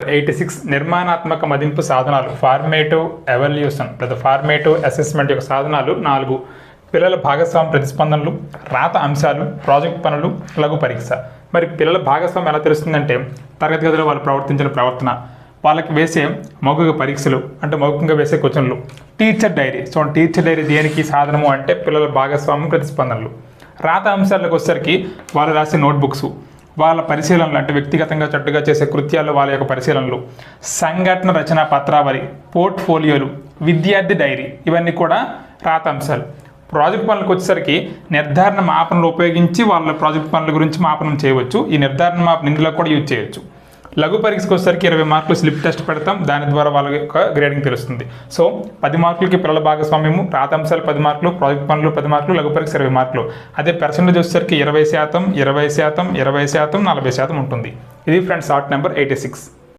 86 నిర్మాణాత్మక మదింపు సాధనాలు ఫార్మేటివ్ ఎవల్యూషన్ లేదా ఫార్మేటివ్ అసెస్మెంట్ యొక్క సాధనాలు 4. పిల్లల భాగస్వామ్య ప్రతిస్పందనలు, రాత అంశాలు, ప్రాజెక్ట్ పనులు, లఘు పరీక్ష. మరి పిల్లల భాగస్వామ్యం ఎలా తెలుస్తుందంటే తరగతి గదిలో వాళ్ళు ప్రవర్తించిన ప్రవర్తన, వాళ్ళకి వేసే మౌఖిక పరీక్షలు అంటే మౌఖికంగా వేసే క్వశ్చన్లు, teacher diary. So teacher diary దేనికి సాధనము అంటే పిల్లల భాగస్వామ్యం ప్రతిస్పందనలు. రాత అంశాలకు వచ్చేసరికి వాళ్ళు రాసే నోట్బుక్స్, వాళ్ళ పరిశీలనలు అంటే వ్యక్తిగతంగా జట్టుగా చేసే కృత్యాలు వాళ్ళ యొక్క పరిశీలనలు, సంఘటన రచన పత్రావళి, పోర్ట్ఫోలియోలు, విద్యార్థి డైరీ, ఇవన్నీ కూడా రాత అంశాలు. ప్రాజెక్ట్ పనులకు వచ్చేసరికి నిర్ధారణ మాపనలు ఉపయోగించి వాళ్ళ ప్రాజెక్ట్ పనుల గురించి మాపనం చేయవచ్చు. ఈ నిర్ధారణ మాపన ఇందులో కూడా యూజ్ చేయొచ్చు. లఘు పరీక్షకు వచ్చేసరికి 20 మార్కులు స్లిప్ టెస్ట్ పెడతాం, దాని ద్వారా వాళ్ళ యొక్క గ్రేడింగ్ తెలుస్తుంది. సో 10 మార్కులకి పిల్లల భాగస్వామ్యము, రాత అంశాలు 10 మార్కులు, ప్రాజెక్ట్ పనులు 10 మార్కులు, లఘు పరీక్ష 20 మార్కులు. అదే పర్సెంటేజ్ వచ్చేసరికి 20%, 20%, 20%, 40% ఉంటుంది. ఇది ఫ్రెండ్స్ షార్ట్ నెంబర్ 86.